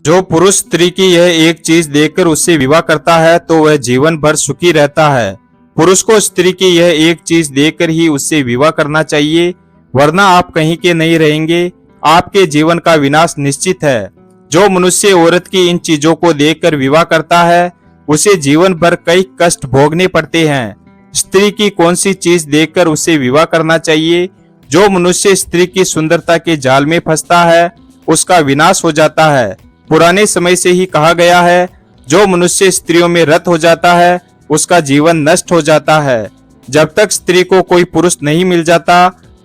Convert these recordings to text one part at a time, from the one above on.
जो पुरुष स्त्री की यह एक चीज देखकर उससे विवाह करता है तो वह जीवन भर सुखी रहता है। पुरुष को स्त्री की यह एक चीज देखकर ही उससे विवाह करना चाहिए, वरना आप कहीं के नहीं रहेंगे, आपके जीवन का विनाश निश्चित है। जो मनुष्य औरत की इन चीजों को देखकर विवाह करता है उसे जीवन भर कई कष्ट भोगने पड़ते हैं। स्त्री की कौन सी चीज देखकर उसे विवाह करना चाहिए? जो मनुष्य स्त्री की सुंदरता के जाल में फंसता है उसका विनाश हो जाता है। पुराने समय से ही कहा गया है, जो मनुष्य स्त्रियों में रत हो जाता है उसका जीवन नष्ट हो जाता है। जब तक स्त्री को कोई पुरुष नहीं मिल जाता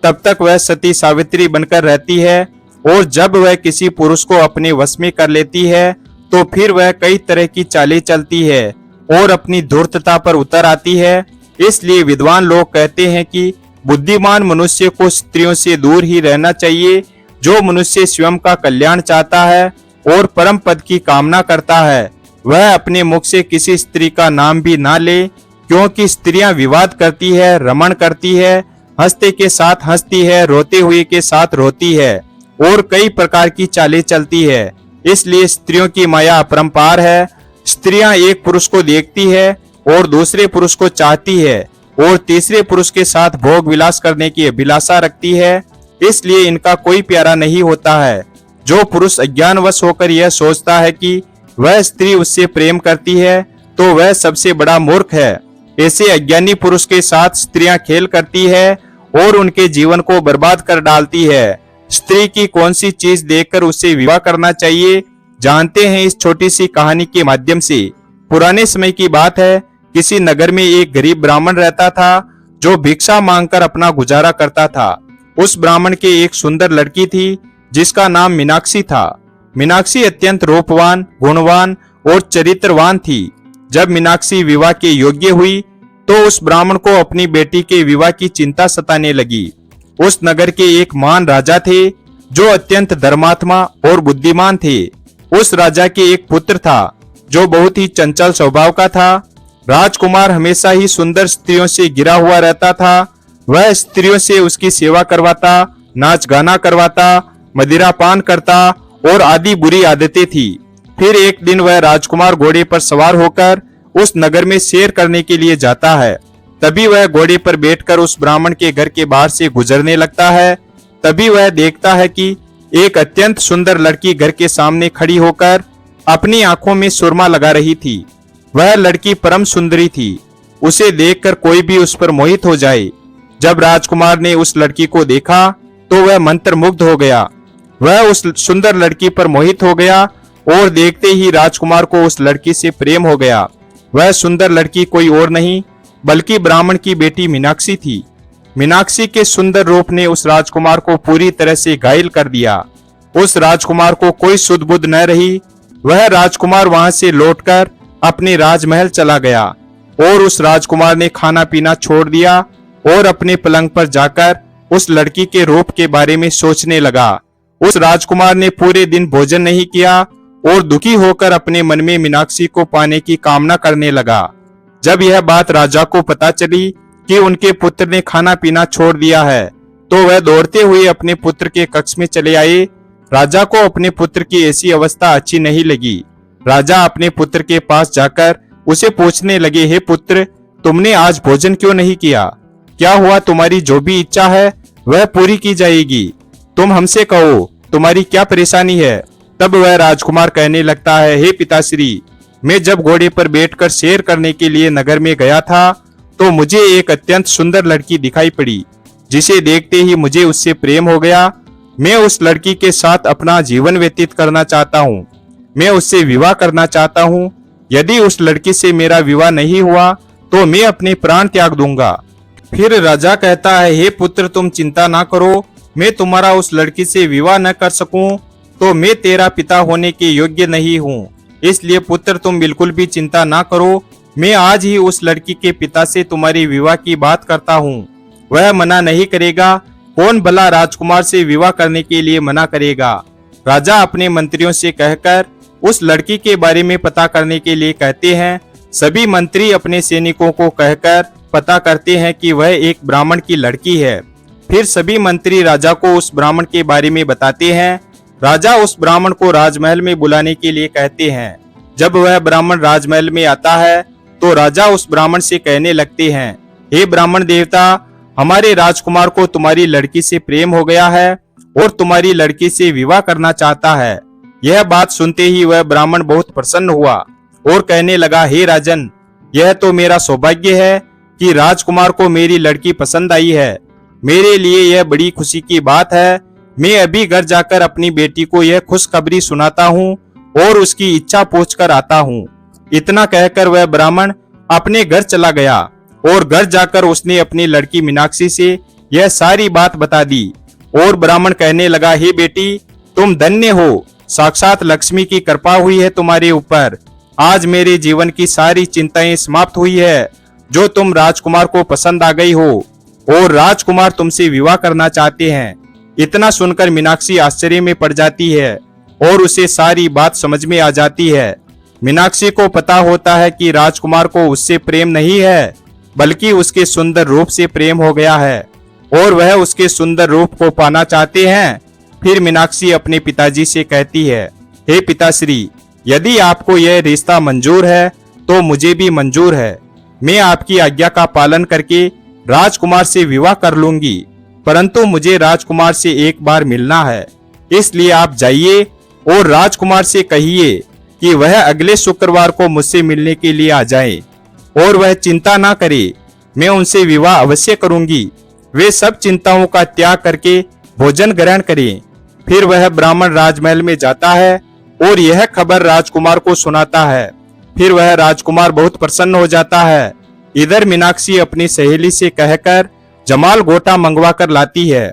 तब तक वह सती सावित्री बनकर रहती है, और जब वह किसी पुरुष को अपने वश में कर लेती है तो फिर वह कई तरह की चालें चलती है और अपनी धूर्तता पर उतर आती है। इसलिए विद्वान लोग कहते हैं कि बुद्धिमान मनुष्य को स्त्रियों से दूर ही रहना चाहिए। जो मनुष्य स्वयं का कल्याण चाहता है और परम पद की कामना करता है वह अपने मुख से किसी स्त्री का नाम भी ना ले, क्योंकि स्त्रियां विवाद करती है, रमण करती है, हंसते के साथ हंसती है, रोते हुए के साथ रोती है और कई प्रकार की चालें चलती है। इसलिए स्त्रियों की माया अपरंपार है। स्त्रियां एक पुरुष को देखती है और दूसरे पुरुष को चाहती है और तीसरे पुरुष के साथ भोग विलास करने की अभिलाषा रखती है, इसलिए इनका कोई प्यारा नहीं होता है। जो पुरुष अज्ञानवश होकर यह सोचता है कि वह स्त्री उससे प्रेम करती है तो वह सबसे बड़ा मूर्ख है। ऐसे अज्ञानी पुरुष के साथ स्त्रियां खेल करती है और उनके जीवन को बर्बाद कर डालती है। स्त्री की कौन सी चीज देखकर उससे विवाह करना चाहिए, जानते हैं इस छोटी सी कहानी के माध्यम से। पुराने समय की बात है, किसी नगर में एक गरीब ब्राह्मण रहता था जो भिक्षा मांगकर अपना गुजारा करता था। उस ब्राह्मण के एक सुंदर लड़की थी जिसका नाम मीनाक्षी था। मीनाक्षी अत्यंत रूपवान, गुणवान और चरित्रवान थी। जब मीनाक्षी विवाह के योग्य हुई तो उस ब्राह्मण को अपनी बेटी के विवाह की चिंता सताने लगी। उस नगर के एक महान राजा थे जो अत्यंत धर्मात्मा और बुद्धिमान थे। उस राजा के एक पुत्र था जो बहुत ही चंचल स्वभाव का था। राजकुमार हमेशा ही सुंदर स्त्रियों से घिरा हुआ रहता था। वह स्त्रियों से उसकी सेवा करवाता, नाच गाना करवाता, मदिरा पान करता और आदि बुरी आदतें थी। फिर एक दिन वह राजकुमार घोड़े पर सवार होकर उस नगर में सैर करने के लिए जाता है। तभी वह घोड़े पर बैठकर उस ब्राह्मण के घर के बाहर से गुजरने लगता है। तभी वह देखता है कि एक अत्यंत सुंदर लड़की घर के सामने खड़ी होकर अपनी आंखों में सुरमा लगा रही थी। वह लड़की परम सुंदरी थी, उसे देखकर कोई भी उस पर मोहित हो जाए। जब राजकुमार ने उस लड़की को देखा तो वह मंत्रमुग्ध हो गया। वह उस सुंदर लड़की पर मोहित हो गया और देखते ही राजकुमार को उस लड़की से प्रेम हो गया। वह सुंदर लड़की कोई और नहीं बल्कि ब्राह्मण की बेटी मीनाक्षी थी। मीनाक्षी के सुंदर रूप ने उस राजकुमार को पूरी तरह से घायल कर दिया। उस राजकुमार को कोई सुध बुध न रही। वह राजकुमार वहां से लौटकर अपने राजमहल चला गया और उस राजकुमार ने खाना पीना छोड़ दिया और अपने पलंग पर जाकर उस लड़की के रूप के बारे में सोचने लगा। उस राजकुमार ने पूरे दिन भोजन नहीं किया और दुखी होकर अपने मन में मीनाक्षी को पाने की कामना करने लगा। जब यह बात राजा को पता चली कि उनके पुत्र ने खाना पीना छोड़ दिया है तो वह दौड़ते हुए अपने पुत्र के कक्ष में चले आए। राजा को अपने पुत्र की ऐसी अवस्था अच्छी नहीं लगी। राजा अपने पुत्र के पास जाकर उसे पूछने लगे, हे पुत्र, तुमने आज भोजन क्यों नहीं किया? क्या हुआ? तुम्हारी जो भी इच्छा है वह पूरी की जाएगी। तुम हमसे कहो, तुम्हारी क्या परेशानी है? तब वह राजकुमार कहने लगता है, हे पिताश्री, मैं जब घोड़े पर बैठकर सैर करने के लिए नगर में गया था तो मुझे एक अत्यंत सुंदर लड़की दिखाई पड़ी, जिसे देखते ही मुझे उससे प्रेम हो गया। मैं उस लड़की के साथ अपना जीवन व्यतीत करना चाहता हूँ। मैं उससे विवाह करना चाहता हूँ। यदि उस लड़की से मेरा विवाह नहीं हुआ तो मैं अपने प्राण त्याग दूंगा। फिर राजा कहता है, हे पुत्र, तुम चिंता ना करो। मैं तुम्हारा उस लड़की से विवाह न कर सकूं तो मैं तेरा पिता होने के योग्य नहीं हूँ। इसलिए पुत्र, तुम बिल्कुल भी चिंता ना करो। मैं आज ही उस लड़की के पिता से तुम्हारी विवाह की बात करता हूँ। वह मना नहीं करेगा। कौन भला राजकुमार से विवाह करने के लिए मना करेगा? राजा अपने मंत्रियों से कहकर उस लड़की के बारे में पता करने के लिए कहते हैं। सभी मंत्री अपने सैनिकों को कहकर पता करते हैं कि वह एक ब्राह्मण की लड़की है। फिर सभी मंत्री राजा को उस ब्राह्मण के बारे में बताते हैं। राजा उस ब्राह्मण को राजमहल में बुलाने के लिए कहते हैं। जब वह ब्राह्मण राजमहल में आता है तो राजा उस ब्राह्मण से कहने लगते हैं, हे ब्राह्मण देवता, हमारे राजकुमार को तुम्हारी लड़की से प्रेम हो गया है और तुम्हारी लड़की से विवाह करना चाहता है। यह बात सुनते ही वह ब्राह्मण बहुत प्रसन्न हुआ और कहने लगा, हे राजन, यह तो मेरा सौभाग्य है कि राजकुमार को मेरी लड़की पसंद आई है। मेरे लिए यह बड़ी खुशी की बात है। मैं अभी घर जाकर अपनी बेटी को यह खुशखबरी सुनाता हूँ और उसकी इच्छा पूछकर आता हूँ। इतना कहकर वह ब्राह्मण अपने घर चला गया और घर जाकर उसने अपनी लड़की मीनाक्षी से यह सारी बात बता दी और ब्राह्मण कहने लगा, हे बेटी, तुम धन्य हो, साक्षात लक्ष्मी की कृपा हुई है तुम्हारे ऊपर। आज मेरे जीवन की सारी चिंताएं समाप्त हुई है। जो तुम राजकुमार को पसंद आ गई हो और राजकुमार तुमसे विवाह करना चाहते हैं। इतना सुनकर मीनाक्षी आश्चर्य में पड़ जाती है और उसे सारी बात समझ में आ जाती है। मीनाक्षी को पता होता है कि राजकुमार को उससे प्रेम नहीं है, बल्कि उसके सुंदर रूप से प्रेम हो गया है और वह उसके सुंदर रूप को पाना चाहते हैं। फिर मीनाक्षी अपने पिताजी से कहती है, हे पिताश्री, यदि आपको यह रिश्ता मंजूर है तो मुझे भी मंजूर है। मैं आपकी आज्ञा का पालन करके राजकुमार से विवाह कर लूंगी, परंतु मुझे राजकुमार से एक बार मिलना है। इसलिए आप जाइए और राजकुमार से कहिए कि वह अगले शुक्रवार को मुझसे मिलने के लिए आ जाए और वह चिंता ना करे, मैं उनसे विवाह अवश्य करूंगी। वे सब चिंताओं का त्याग करके भोजन ग्रहण करें। फिर वह ब्राह्मण राजमहल में जाता है और यह खबर राजकुमार को सुनाता है। फिर वह राजकुमार बहुत प्रसन्न हो जाता है। इधर मीनाक्षी अपनी सहेली से कहकर जमाल गोटा मंगवा कर लाती है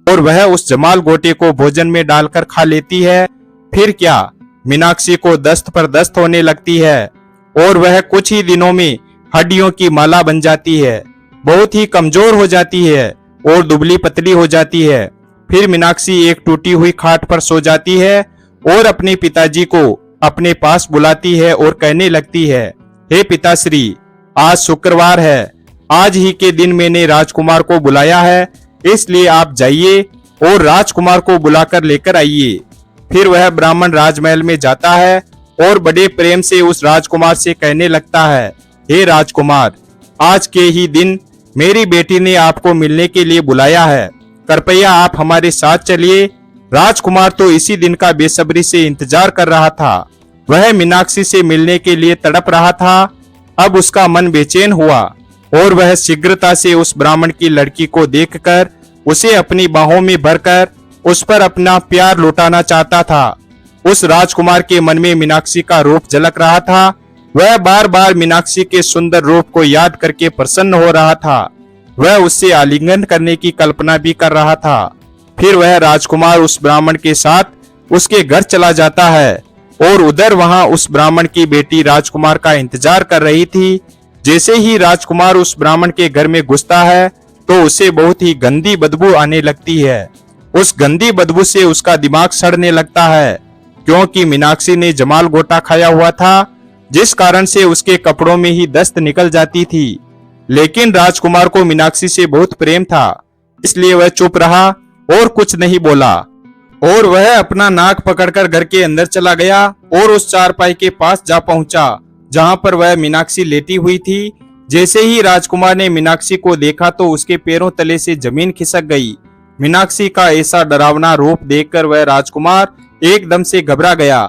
और वह उस जमाल गोटे को भोजन में डालकर खा लेती है। फिर क्या, मीनाक्षी को दस्त पर दस्त होने लगती है और वह कुछ ही दिनों में हड्डियों की माला बन जाती है, बहुत ही कमजोर हो जाती है और दुबली पतली हो जाती है। फिर मीनाक्षी एक टूटी हुई खाट पर सो जाती है और अपने पिताजी को अपने पास बुलाती है और कहने लगती है, हे पिताश्री, आज शुक्रवार है। आज ही के दिन मैंने राजकुमार को बुलाया है, इसलिए आप जाइए और राजकुमार को बुलाकर लेकर आइए। फिर वह ब्राह्मण राजमहल में जाता है और बड़े प्रेम से उस राजकुमार से कहने लगता है, हे राजकुमार, आज के ही दिन मेरी बेटी ने आपको मिलने के लिए बुलाया है। कृपया आप हमारे साथ चलिए। राजकुमार तो इसी दिन का बेसब्री से इंतजार कर रहा था। वह मीनाक्षी से मिलने के लिए तड़प रहा था। अब उसका मन बेचैन हुआ और वह शीघ्रता से उस ब्राह्मण की लड़की को देखकर उसे अपनी बाहों में भरकर उस पर अपना प्यार लुटाना चाहता था। उस राजकुमार के मन में मीनाक्षी का रूप झलक रहा था। वह बार बार मीनाक्षी के सुंदर रूप को याद करके प्रसन्न हो रहा था। वह उससे आलिंगन करने की कल्पना भी कर रहा था। फिर वह राजकुमार उस ब्राह्मण के साथ उसके घर चला जाता है और उधर वहां उस ब्राह्मण की बेटी राजकुमार का इंतजार कर रही थी। जैसे ही राजकुमार उस ब्राह्मण के घर में घुसता है तो उसे बहुत ही गंदी बदबू आने लगती है। उस गंदी बदबू से उसका दिमाग सड़ने लगता है, क्योंकि मीनाक्षी ने जमाल गोटा खाया हुआ था, जिस कारण से उसके कपड़ों में ही दस्त निकल जाती थी। लेकिन राजकुमार को मीनाक्षी से बहुत प्रेम था, इसलिए वह चुप रहा और कुछ नहीं बोला और वह अपना नाक पकड़कर घर के अंदर चला गया और उस चारपाई के पास जा पहुंचा जहां पर वह मीनाक्षी लेटी हुई थी। जैसे ही राजकुमार ने मीनाक्षी को देखा तो उसके पैरों तले से जमीन खिसक गई। मीनाक्षी का ऐसा डरावना रूप देखकर वह राजकुमार एकदम से घबरा गया।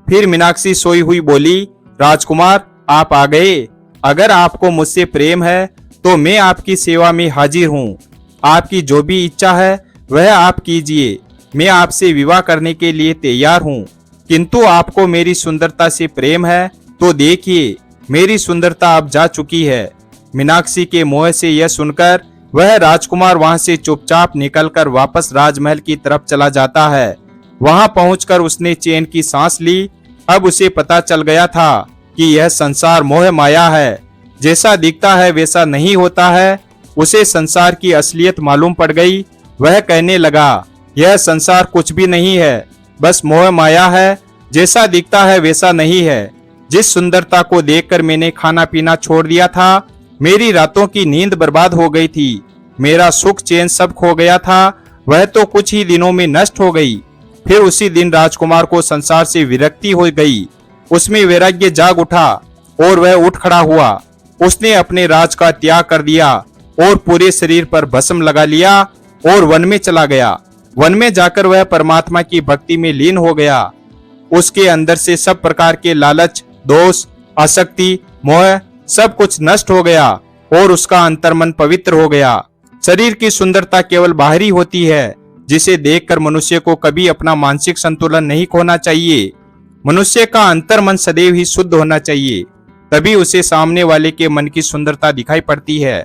फिर मीनाक्षी सोई हुई बोली, राजकुमार, आप आ गए। अगर आपको मुझसे प्रेम है तो मैं आपकी सेवा में हाजिर हूँ। आपकी जो भी इच्छा है वह आप कीजिए। मैं आपसे विवाह करने के लिए तैयार हूँ, किंतु आपको मेरी सुंदरता से प्रेम है तो देखिए, मेरी सुंदरता अब जा चुकी है। मीनाक्षी के मुंह से यह सुनकर वह राजकुमार वहां से चुपचाप निकलकर वापस राजमहल की तरफ चला जाता है। वहां पहुंचकर उसने चैन की सांस ली। अब उसे पता चल गया था कि यह संसार मोह माया है। जैसा दिखता है वैसा नहीं होता है। उसे संसार की असलियत मालूम पड़ गई। वह कहने लगा, यह संसार कुछ भी नहीं है, बस मोह माया है। जैसा दिखता है वैसा नहीं है। जिस सुंदरता को देखकर मैंने खाना पीना छोड़ दिया था, मेरी रातों की नींद बर्बाद हो गई थी, मेरा सुख चैन सब खो गया था, वह तो कुछ ही दिनों में नष्ट हो गई। फिर उसी दिन राजकुमार को संसार से विरक्ति हो गई। उसमें वैराग्य जाग उठा और वह उठ खड़ा हुआ। उसने अपने राज का त्याग कर दिया और पूरे शरीर पर भस्म लगा लिया और वन में चला गया। वन में जाकर वह परमात्मा की भक्ति में लीन हो गया। उसके अंदर से सब प्रकार के लालच, दोष, आसक्ति, मोह सब कुछ नष्ट हो गया और उसका अंतर्मन पवित्र हो गया। शरीर की सुंदरता केवल बाहरी होती है, जिसे देखकर मनुष्य को कभी अपना मानसिक संतुलन नहीं खोना चाहिए। मनुष्य का अंतर्मन सदैव ही शुद्ध होना चाहिए, तभी उसे सामने वाले के मन की सुंदरता दिखाई पड़ती है।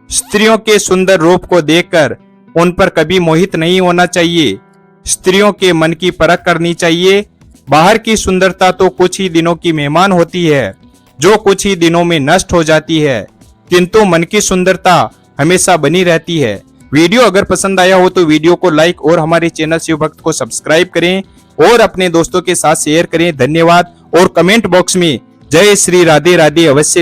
स्त्रियों के सुंदर रूप को देखकर उन पर कभी मोहित नहीं होना चाहिए। स्त्रियों के मन की परख करनी चाहिए। बाहर की सुंदरता तो कुछ ही दिनों की मेहमान होती है, जो कुछ ही दिनों में नष्ट हो जाती है, किंतु मन की सुंदरता हमेशा बनी रहती है। वीडियो अगर पसंद आया हो तो वीडियो को लाइक और हमारे चैनल शिव भक्त को सब्सक्राइब करें और अपने दोस्तों के साथ शेयर करें। धन्यवाद। और कमेंट बॉक्स में जय श्री राधे राधे अवश्य